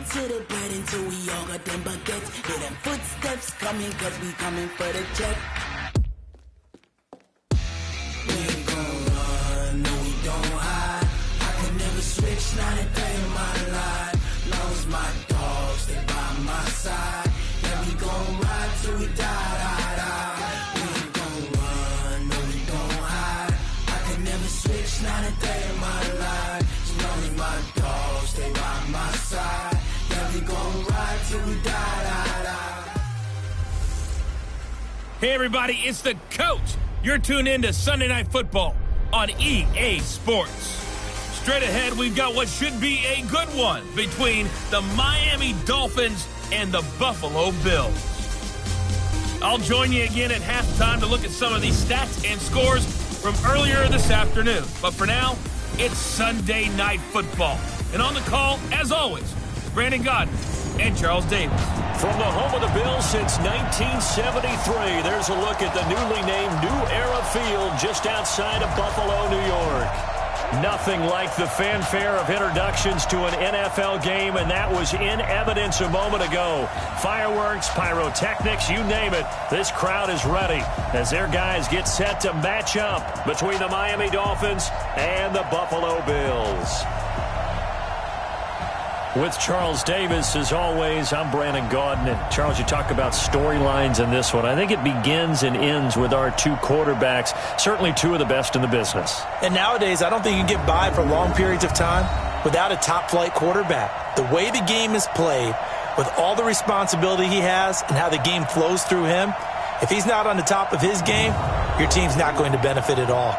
to the bread until we all got them baguettes. Hear them footsteps coming, cause we coming for the check. We ain't gon' run, no we don't hide. I could never switch, not a day in my life. Long as my dogs, they by my side. Yeah, we gon' ride till we die. We ain't gon' run, no we don't hide. I could never switch, not a day in my life. As long as my dogs, they by my side. Yeah, we gon' ride till we die. Hey everybody, it's the coach. You're tuned in to Sunday Night Football on EA Sports. Straight ahead, we've got what should be a good one between the Miami Dolphins and the Buffalo Bills. I'll join you again at halftime to look at some of these stats and scores from earlier this afternoon. But for now, it's Sunday Night Football. And on the call, as always, Brandon Godden and Charles Davis. From the home of the Bills since 1973, there's a look at the newly named New Era Field just outside of Buffalo, New York. Nothing like the fanfare of introductions to an NFL game, and that was in evidence a moment ago. Fireworks, pyrotechnics, you name it. This crowd is ready as their guys get set to match up between the Miami Dolphins and the Buffalo Bills. With Charles Davis, as always, I'm Brandon Gaudin. And Charles, you talk about storylines in this one. I think it begins and ends with our two quarterbacks, certainly two of the best in the business. And nowadays, I don't think you can get by for long periods of time without a top-flight quarterback. The way the game is played, with all the responsibility he has and how the game flows through him, if he's not on the top of his game, your team's not going to benefit at all.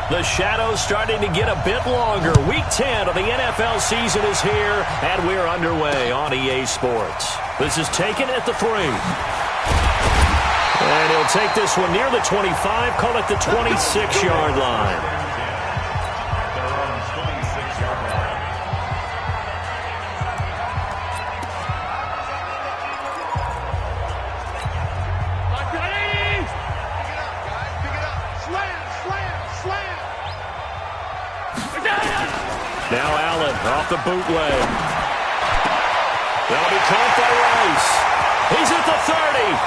The shadow's starting to get a bit longer. Week 10 of the NFL season is here, and we're underway on EA Sports. This is taken at the 3. And he'll take this one near the 25, call it the 26-yard line. Now Allen off the bootleg. That'll be caught by Rice. He's at the 30,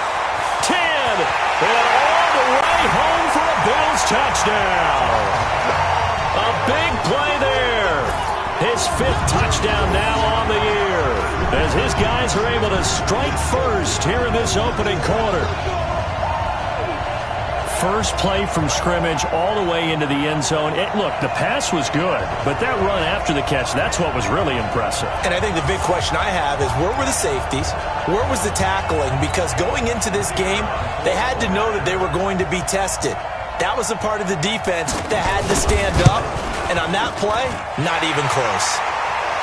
10, and all the way home for a Bills touchdown. A big play there. His 5th touchdown now on the year as his guys are able to strike first here in this opening quarter. First play from scrimmage all the way into the end zone. Look, the pass was good, but that run after the catch, that's what was really impressive. And I think the big question I have is, where were the safeties? Where was the tackling? Because going into this game, they had to know that they were going to be tested. That was a part of the defense that had to stand up. And on that play, not even close.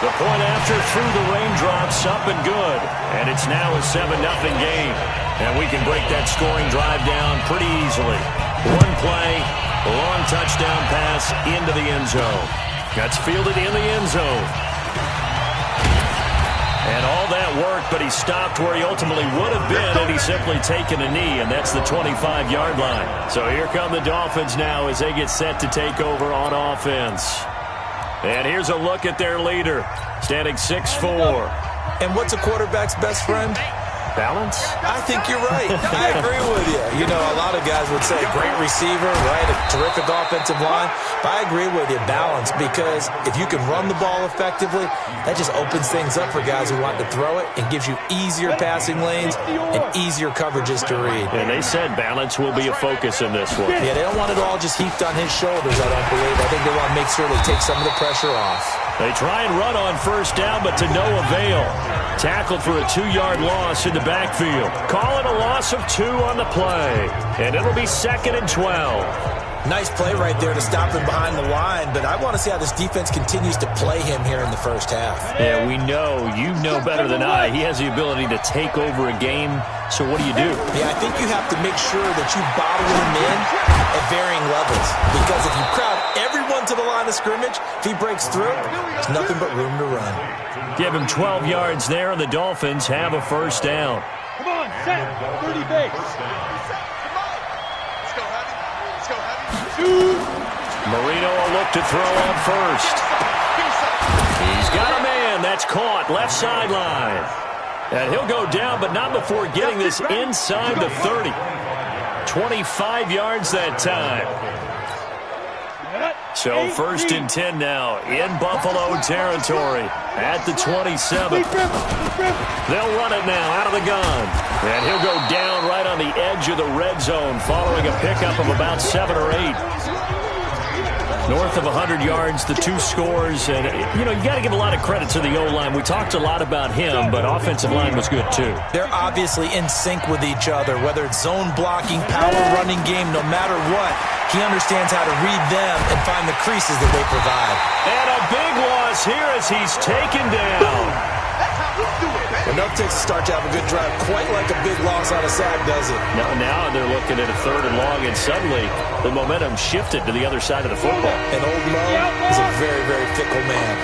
The point after through the raindrops, up and good. And it's now a 7-0 game. And we can break that scoring drive down pretty easily. One play, a long touchdown pass into the end zone. That's fielded in the end zone. And all that work, but he stopped where he ultimately would have been had he simply taken a knee, and that's the 25-yard line. So here come the Dolphins now as they get set to take over on offense. And here's a look at their leader, standing 6'4". And what's a quarterback's best friend? Balance? I think you're right. I agree with you. You know, a lot of guys would say great receiver, right? A terrific offensive line. But I agree with you, balance, because if you can run the ball effectively, that just opens things up for guys who want to throw it and gives you easier passing lanes and easier coverages to read. And they said balance will be a focus in this one. Yeah, they don't want it all just heaped on his shoulders, I don't believe. I think they want to make sure they take some of the pressure off. They try and run on first down, but to no avail. Tackled for a 2-yard loss in the backfield. Call it a loss of 2 on the play. And it'll be 2nd and 12. Nice play right there to stop him behind the line, but I want to see how this defense continues to play him here in the first half. Yeah, we know. You know better than I. He has the ability to take over a game, so what do? Yeah, I think you have to make sure that you bottle him in at varying levels, because if you crowd everyone to the line of scrimmage, if he breaks through, there's nothing but room to run. Give him 12 yards there, and the Dolphins have a first down. Come on, set, 30 base. Marino will look to throw on first. He's got a man. That's caught. Left sideline. And he'll go down, but not before getting this inside the 30. 25 yards that time. So 1st and 10 now in Buffalo territory at the 27. They'll run it now out of the gun. And he'll go down right on the edge of the red zone following a pickup of about 7 or 8. North of 100 yards, the 2 scores. And, you got to give a lot of credit to the O-line. We talked a lot about him, but offensive line was good, too. They're obviously in sync with each other, whether it's zone blocking, power running game, no matter what. He understands how to read them and find the creases that they provide. And a big loss here as he's taken down. Enough takes to start to have a good drive, quite like a big loss on a sack, does it? Now they're looking at a 3rd and long, and suddenly the momentum shifted to the other side of the football. And old Mo is a very, very fickle man.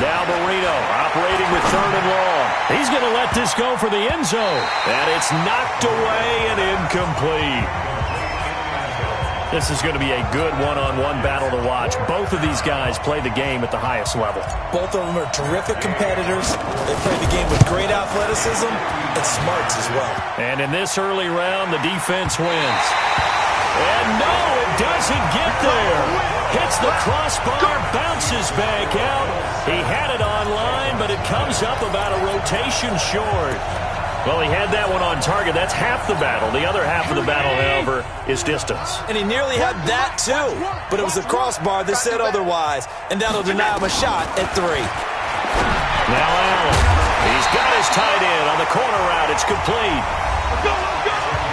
Now Marino operating with 3rd and long. He's going to let this go for the end zone. And it's knocked away and incomplete. This is going to be a good one-on-one battle to watch. Both of these guys play the game at the highest level. Both of them are terrific competitors. They play the game with great athleticism and smarts as well. And in this early round, the defense wins. And no, it doesn't get there. Hits the crossbar, bounces back out. He had it online, but it comes up about a rotation short. Well, he had that one on target. That's half the battle. The other half of the battle, however, is distance. And he nearly had that, too. But it was the crossbar that said otherwise. And that'll deny him a shot at 3. Now Allen. He's got his tight end on the corner route. It's complete.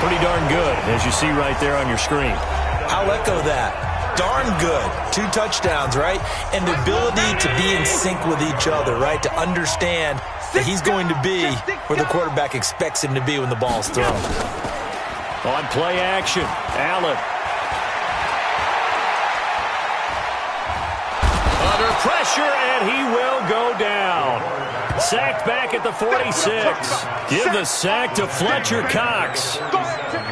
Pretty darn good, as you see right there on your screen. I'll echo that. Darn good. 2 touchdowns, right? And the ability to be in sync with each other, right? To understand that he's going to be where the quarterback expects him to be when the ball's thrown. On play action, Allen. Under pressure, and he will go down. Sacked back at the 46. Give the sack to Fletcher Cox.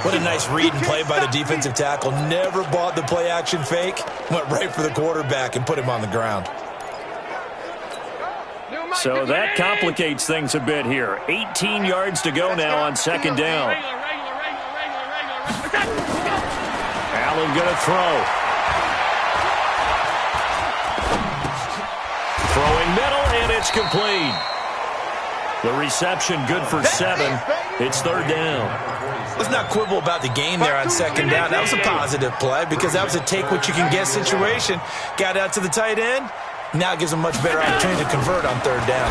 What a nice read and play by the defensive tackle. Never bought the play action fake. Went right for the quarterback and put him on the ground. So that complicates things a bit here. 18 yards to go now on 2nd down. Allen going to throw. Throwing middle, and it's complete. The reception good for 7. It's 3rd down. Let's not quibble about the gain there on 2nd down. That was a positive play because that was a take-what-you-can-get situation. Got out to the tight end. Now gives him much better opportunity to convert on 3rd down.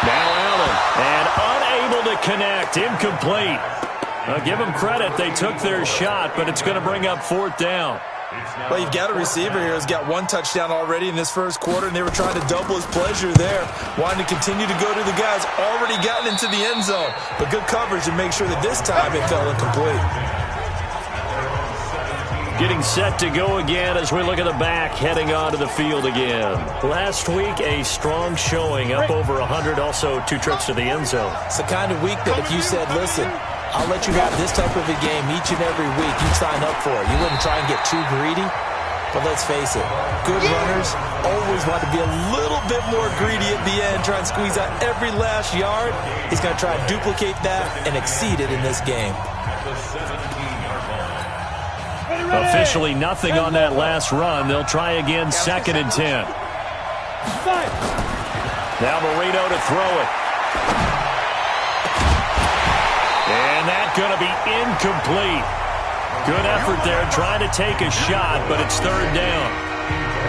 Now Allen, and unable to connect, incomplete. Give them credit, they took their shot, but it's going to bring up 4th down. Well, you've got a receiver here who's got 1 touchdown already in this first quarter, and they were trying to double his pleasure there, wanting to continue to go to the guys already gotten into the end zone. But good coverage to make sure that this time it fell incomplete. Getting set to go again as we look at the back, heading onto the field again. Last week, a strong showing, up over 100, also 2 trips to the end zone. It's the kind of week that if you said, listen, I'll let you have this type of a game each and every week, you'd sign up for it. You wouldn't try and get too greedy. But let's face it, good runners always want to be a little bit more greedy at the end, try and squeeze out every last yard. He's going to try and duplicate that and exceed it in this game. Officially nothing on that last run. They'll try again, 2nd and 10. Now Marino to throw it. And that's going to be incomplete. Good effort there trying to take a shot, but it's 3rd down.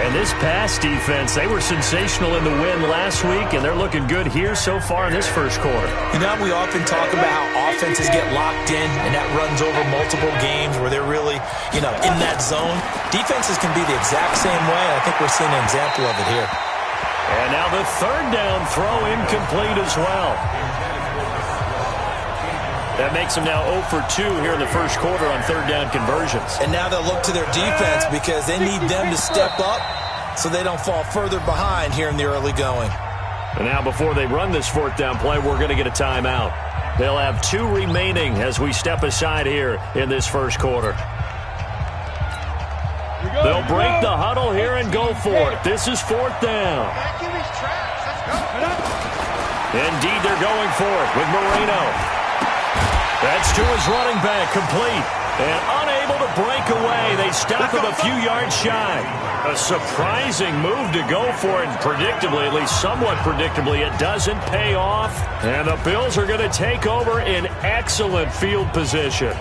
And this pass defense, they were sensational in the win last week, and they're looking good here so far in this first quarter. You know, we often talk about how offenses get locked in, and that runs over multiple games where they're really, in that zone. Defenses can be the exact same way, and I think we're seeing an example of it here. And now the third down throw incomplete as well. That makes them now 0 for 2 here in the first quarter on third down conversions. And now they'll look to their defense because they need them to step up so they don't fall further behind here in the early going. And now before they run this fourth down play, we're going to get a timeout. They'll have 2 remaining as we step aside here in this first quarter. They'll break the huddle here and go for it. This is fourth down. Indeed, they're going for it with Moreno. That's to his running back, complete. And unable to break away. They stop him a few yards shy. A surprising move to go for it. Predictably, at least somewhat predictably, it doesn't pay off. And the Bills are going to take over in excellent field position.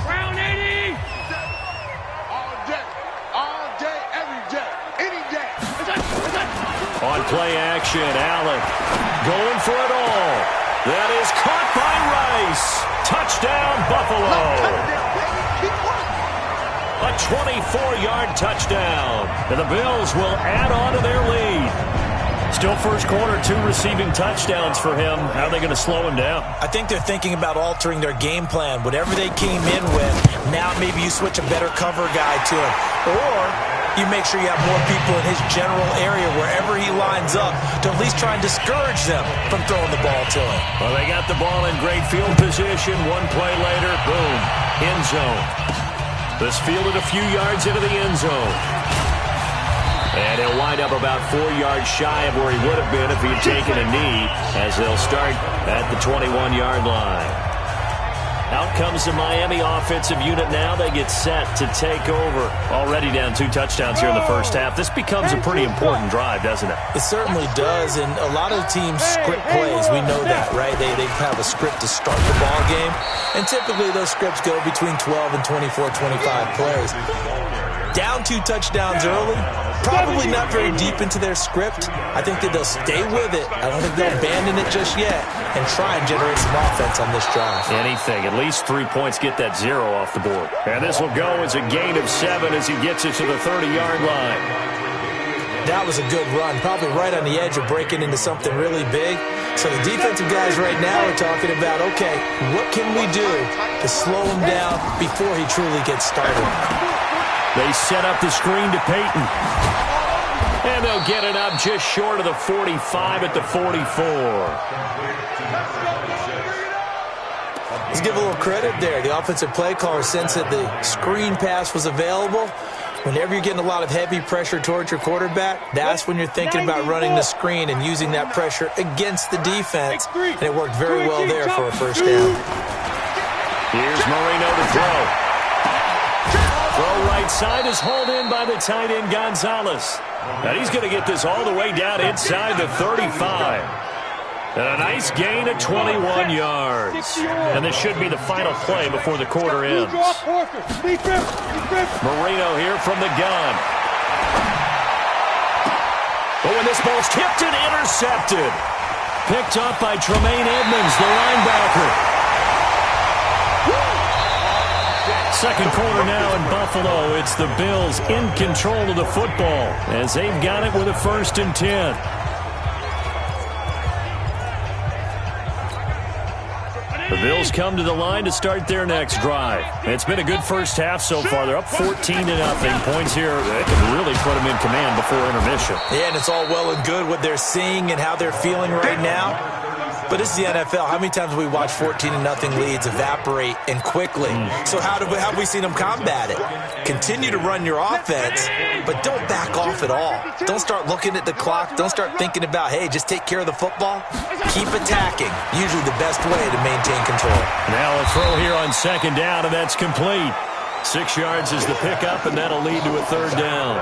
Round 80! All day, every day, any day. On play action, Allen going for it all. That is caught by Rice. Touchdown, Buffalo. A 24-yard touchdown. And the Bills will add on to their lead. Still first quarter, 2 receiving touchdowns for him. How are they going to slow him down? I think they're thinking about altering their game plan. Whatever they came in with, now maybe you switch a better cover guy to him. Or you make sure you have more people in his general area wherever he lines up to at least try and discourage them from throwing the ball to him. Well, they got the ball in great field position. One play later, boom, end zone. This fielded a few yards into the end zone. And he'll wind up about 4 yards shy of where he would have been if he had taken a knee, as they'll start at the 21-yard line. Out comes the Miami offensive unit now. They get set to take over. Already down 2 touchdowns here in the first half. This becomes a pretty important drive, doesn't it? It certainly does, and a lot of teams script plays. We know that, right? They have a script to start the ball game, and typically those scripts go between 12 and 24, 25 plays. Down 2 touchdowns early, probably not very deep into their script. I think that they'll stay with it. I don't think they'll abandon it just yet and try and generate some offense on this drive. Anything. At least 3 points, get that 0 off the board. And this will go as a gain of 7 as he gets it to the 30-yard line. That was a good run, probably right on the edge of breaking into something really big. So the defensive guys right now are talking about, okay, what can we do to slow him down before he truly gets started? They set up the screen to Peyton. And they'll get it up just short of the 45 at the 44. Let's give a little credit there. The offensive play caller sensed that the screen pass was available. Whenever you're getting a lot of heavy pressure towards your quarterback, that's when you're thinking about running the screen and using that pressure against the defense. And it worked very well there for a first down. Here's Moreno to throw. Throw right side is hauled in by the tight end Gonzalez. And he's going to get this all the way down inside the 35. And a nice gain of 21 yards. And this should be the final play before the quarter ends. Moreno here from the gun. But when this ball's tipped and intercepted. Picked up by Tremaine Edmonds, the linebacker. Second quarter now in Buffalo. It's the Bills in control of the football as they've got it with a 1st and 10. The Bills come to the line to start their next drive. It's been a good first half so far. They're up 14-0. Points here that can really put them in command before intermission. Yeah, and it's all well and good what they're seeing and how they're feeling right now. But this is the NFL. How many times have we watched 14-0 leads evaporate and quickly? So how have we seen them combat it? Continue to run your offense, but don't back off at all. Don't start looking at the clock. Don't start thinking about, hey, just take care of the football. Keep attacking. Usually the best way to maintain control. Now a throw here on 2nd down, and that's complete. 6 yards is the pickup, and that'll lead to a 3rd down.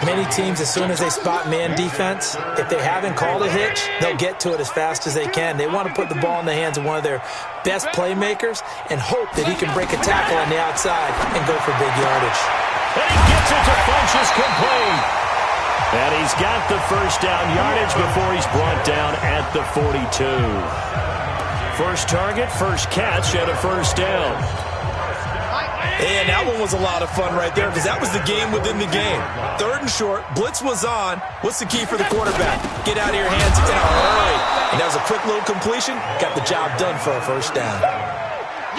Many teams, as soon as they spot man defense, if they haven't called a hitch, they'll get to it as fast as they can. They want to put the ball in the hands of one of their best playmakers and hope that he can break a tackle on the outside and go for big yardage. And he gets it to Funchess complete. And he's got the first down yardage before he's brought down at the 42. First target, first catch, and a first down. And that one was a lot of fun right there because that was the game within the game. Third and short, blitz was on. What's the key for the quarterback? Get out of your hands in a hurry. And that was a quick little completion. Got the job done for a first down.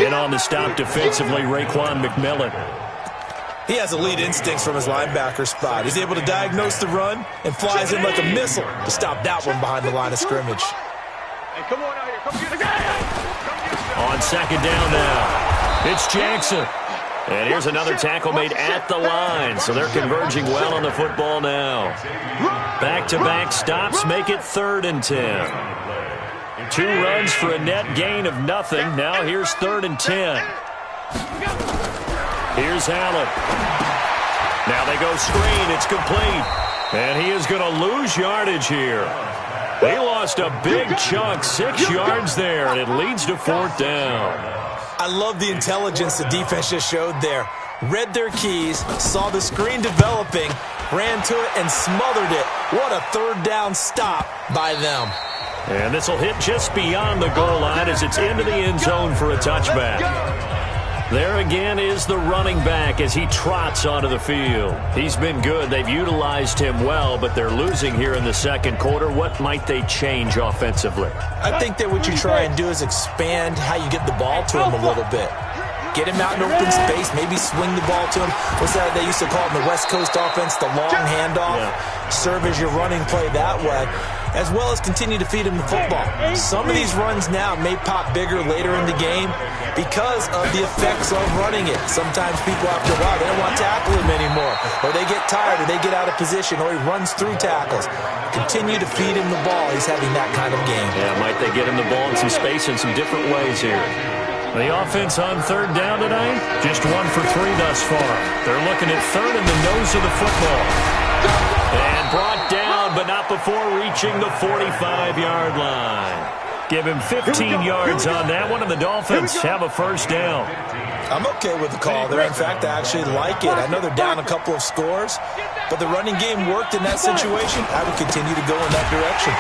In on the stop defensively, Raekwon McMillan. He has elite instincts from his linebacker spot. He's able to diagnose the run and flies in like a missile to stop that one behind the line of scrimmage. Hey, come on out here. Come get the guy. On second down now, it's Jackson. And here's another tackle made at the line, so they're converging well on the football now. Back-to-back stops make it 3rd and 10. 2 runs for a net gain of nothing. Now here's 3rd and 10. Here's Allen. Now they go screen. It's complete. And he is going to lose yardage here. They lost a big chunk, 6 yards there, and it leads to 4th down. I love the intelligence the defense just showed there. Read their keys, saw the screen developing, ran to it, and smothered it. What a 3rd down stop by them. And this will hit just beyond the goal line as it's into the end zone for a touchback. There again is the running back as he trots onto the field. He's been good. They've utilized him well, but they're losing here in the second quarter. What might they change offensively? I think that what you try and do is expand how you get the ball to him a little bit. Get him out in open space, maybe swing the ball to him. What's that they used to call it in the West Coast offense, the long handoff? Yeah. Serve as your running play that way, as well as continue to feed him the football. Some of these runs now may pop bigger later in the game because of the effects of running it. Sometimes people after a while, they don't want to tackle him anymore, or they get tired, or they get out of position, or he runs through tackles. Continue to feed him the ball. He's having that kind of game. Yeah, might they get him the ball in some space in some different ways here. The offense on 3rd down tonight, just 1 for 3 thus far. They're looking at 3rd in the nose of the football. And brought down, but not before reaching the 45-yard line. Give him 15 yards on that one, and the Dolphins have a first down. I'm okay with the call there. In fact, I actually like it. I know they're down a couple of scores, but the running game worked in that situation. I would continue to go in that direction.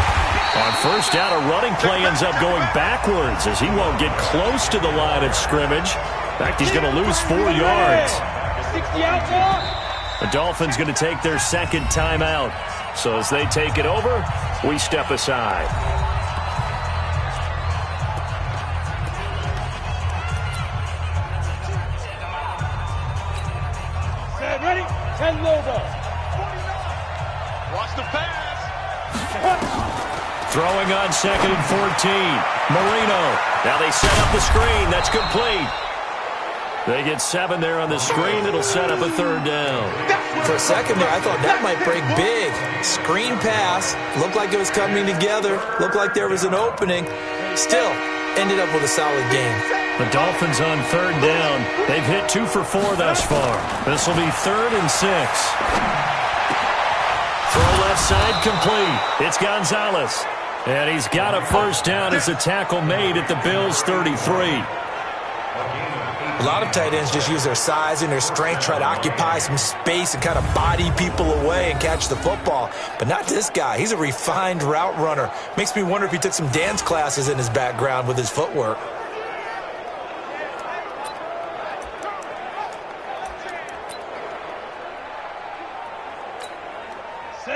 On first down, a running play ends up going backwards as he won't get close to the line of scrimmage. In fact, he's going to lose 4 yards. The Dolphins going to take their second timeout. So as they take it over, we step aside. Ready? 10 logo. Watch the pass. Throwing on 2nd and 14. Marino. Now they set up the screen. That's complete. They get 7 there on the screen. It'll set up a 3rd down. For a second there, I thought that might break big. Screen pass. Looked like it was coming together. Looked like there was an opening. Still, ended up with a solid game. The Dolphins on 3rd down. They've hit 2 for 4 thus far. This will be 3rd and 6. Throw left side complete. It's Gonzalez. And he's got a first down as a tackle made at the Bills' 33. A lot of tight ends just use their size and their strength, try to occupy some space and kind of body people away and catch the football. But not this guy. He's a refined route runner. Makes me wonder if he took some dance classes in his background with his footwork.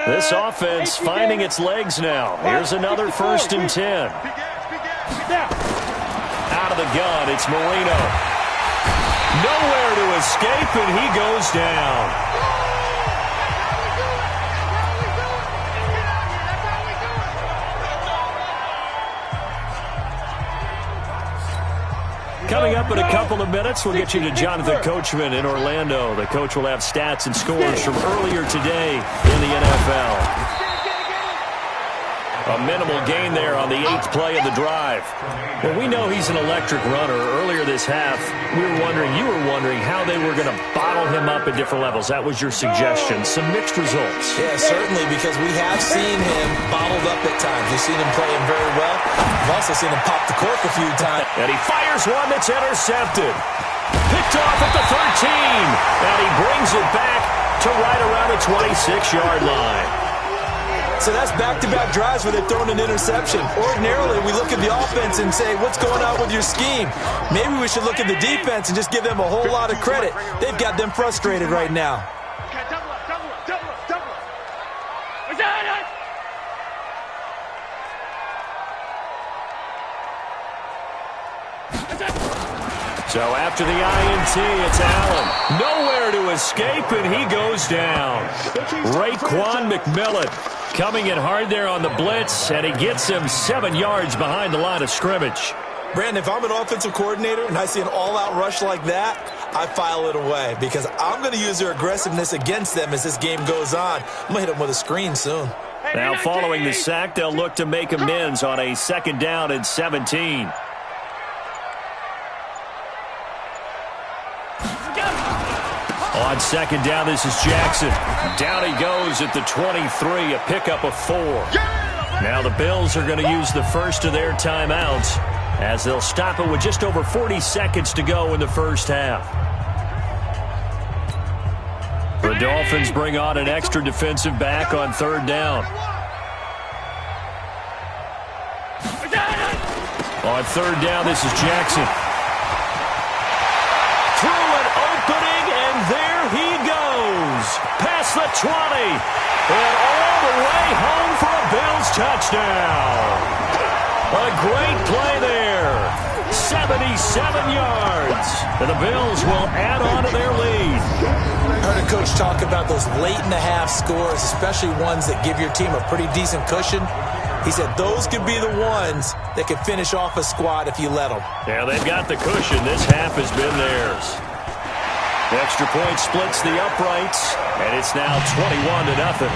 This offense finding its legs now. Here's another 1st and 10. Out of the gun, it's Marino. Nowhere to escape, and he goes down. Coming up in a couple of minutes, we'll get you to Jonathan Coachman in Orlando. The coach will have stats and scores from earlier today in the NFL. A minimal gain there on the 8th play of the drive. Well, we know he's an electric runner. Earlier this half, you were wondering how they were going to bottle him up at different levels. That was your suggestion. Some mixed results. Yeah, certainly, because we have seen him bottled up at times. We've seen him playing very well. We've also seen him pop the cork a few times. And he fires one that's intercepted. Picked off at the 13. And he brings it back to right around the 26-yard line. So that's back-to-back drives where they're throwing an interception. Ordinarily, we look at the offense and say, what's going on with your scheme? Maybe we should look at the defense and just give them a whole lot of credit. They've got them frustrated right now. Okay, double up. So after the INT, it's Allen. Nowhere to escape, and he goes down. Raekwon McMillan coming in hard there on the blitz, and he gets him 7 yards behind the line of scrimmage. Brandon, if I'm an offensive coordinator and I see an all-out rush like that, I file it away because I'm going to use their aggressiveness against them as this game goes on. I'm going to hit them with a screen soon. Now following the sack, they'll look to make amends on a 2nd down and 17. On 2nd down, this is Jackson. Down he goes at the 23, a pickup of 4. Now the Bills are going to use the first of their timeouts as they'll stop it with just over 40 seconds to go in the first half. The Dolphins bring on an extra defensive back on 3rd down. On 3rd down, this is Jackson. Through an opening, and there he goes. Past the 20. And all the way home for a Bills touchdown. A great play there. 77 yards. And the Bills will add on to their lead. I heard a coach talk about those late-in-the-half scores, especially ones that give your team a pretty decent cushion. He said those could be the ones that could finish off a squad if you let them. Yeah, they've got the cushion. This half has been theirs. The extra point splits the uprights, and it's now 21-0.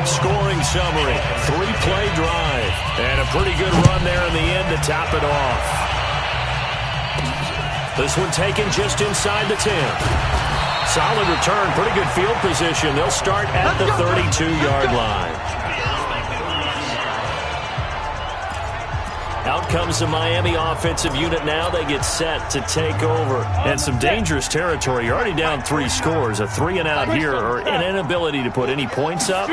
Scoring summary, 3-play drive, and a pretty good run there in the end to top it off. This one taken just inside the 10. Solid return, pretty good field position. They'll start at the 32-yard line. Out comes the Miami offensive unit now. They get set to take over. And some dangerous territory. You're already down 3 scores. A 3-and-out here or an inability to put any points up.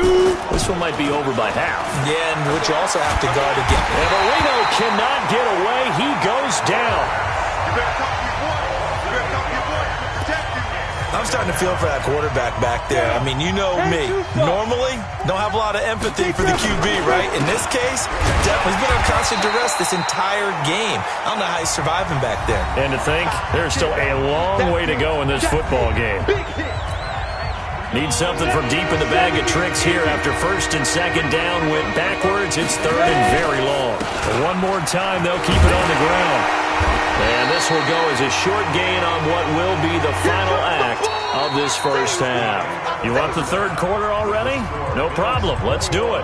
This one might be over by half. Yeah, and what you also have to guard again. And Marino cannot get away. He goes down. You better talk to your boy. You better talk to your boy. Protect you. I'm starting to feel for that quarterback back there. I mean, you know me. Normally, don't have a lot of empathy for the QB, right? In this case, definitely he's been on constant duress this entire game. I don't know how he's surviving back there. And to think, there's still a long way to go in this football game. Need something from deep in the bag of tricks here after 1st and 2nd down went backwards. It's 3rd and very long. But one more time, they'll keep it on the ground. And this will go as a short gain on what will be the final act of this first half. You want the 3rd quarter already? No problem. Let's do it.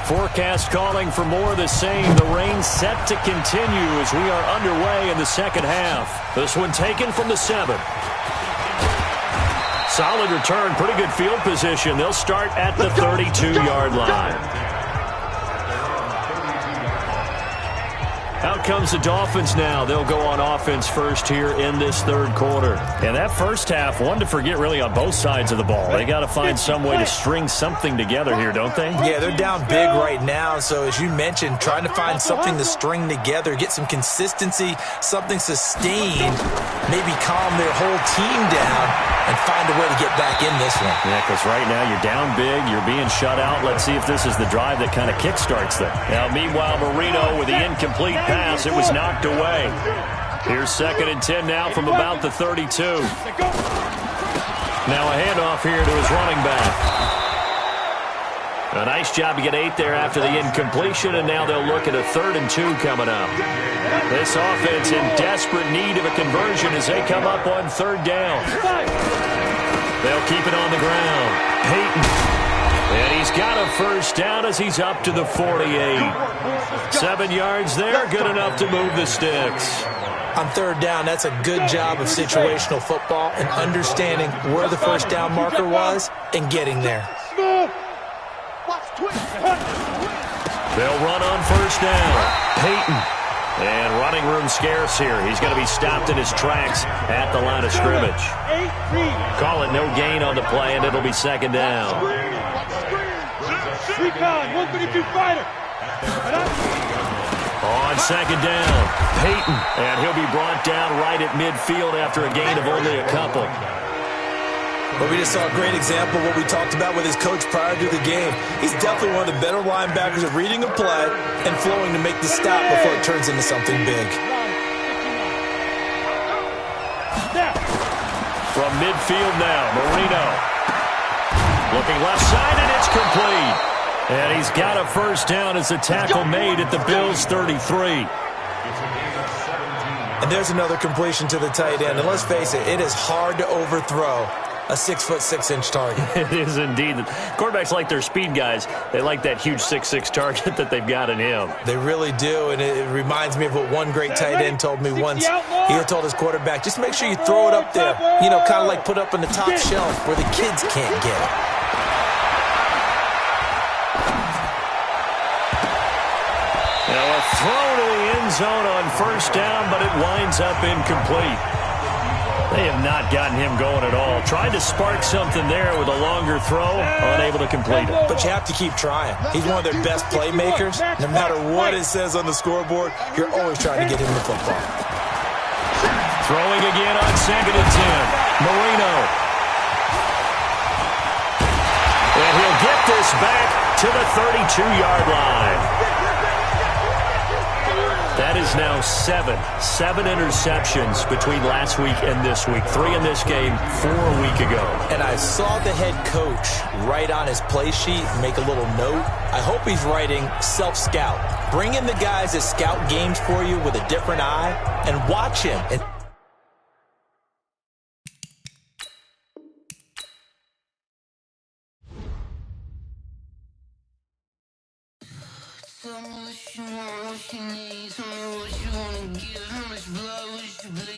Forecast calling for more of the same. The rain set to continue as we are underway in the 2nd half. This one taken from the 7. Solid return, pretty good field position. They'll start at the 32-yard line. Out comes the Dolphins now. They'll go on offense first here in this 3rd quarter. And that first half, one to forget really on both sides of the ball. They got to find some way to string something together here, don't they? Yeah, they're down big right now. So as you mentioned, trying to find something to string together, get some consistency, something sustained, maybe calm their whole team down and find a way to get back in this one. Yeah, because right now you're down big, you're being shut out. Let's see if this is the drive that kind of kickstarts them. Now, meanwhile, Marino with the incomplete pass. It was knocked away. Here's 2nd and 10 now from about the 32. Now a handoff here to his running back. A nice job to get 8 there after the incompletion, and now they'll look at a 3rd and 2 coming up. This offense in desperate need of a conversion as they come up on 3rd down. They'll keep it on the ground. Peyton And he's got a first down as he's up to the 48. 7 yards there, good enough to move the sticks. On third down, that's a good job of situational football and understanding where the first down marker was and getting there. They'll run on first down. Peyton. And running room scarce here. He's going to be stopped in his tracks at the line of scrimmage. Call it no gain on the play, and it'll be second down. Recon, 132 fighter. On second down, Peyton. And he'll be brought down right at midfield after a gain of only a couple. But we just saw a great example of what we talked about with his coach prior to the game. He's definitely one of the better linebackers at reading a play and flowing to make the stop before it turns into something big. From midfield now, Marino. Looking left side, and it's complete. And he's got a first down as the tackle made at the Bills' 33. And there's another completion to the tight end. And let's face it, it is hard to overthrow a 6'6" target. It is indeed. Quarterbacks like their speed guys. They like that huge 6'6" target that they've got in him. They really do, and it reminds me of what one great tight end told me once. He had told his quarterback, just make sure you throw it up there. You know, kind of like put up on the top shelf where the kids can't get it. Now a throw to the end zone on first down, but it winds up incomplete. They have not gotten him going at all. Tried to spark something there with a longer throw, unable to complete it. But you have to keep trying. He's one of their best playmakers. No matter what it says on the scoreboard, you're always trying to get him the football. Throwing again on second and 10. Marino. And he'll get this back to the 32-yard line. That is now seven interceptions between last week and this week. 3 in this game, 4 a week ago. And I saw the head coach write on his play sheet, make a little note. I hope he's writing self-scout. Bring in the guys that scout games for you with a different eye and watch him. And Tell me what you want, what you need. Tell me what you wanna give. How much blood would you bleed?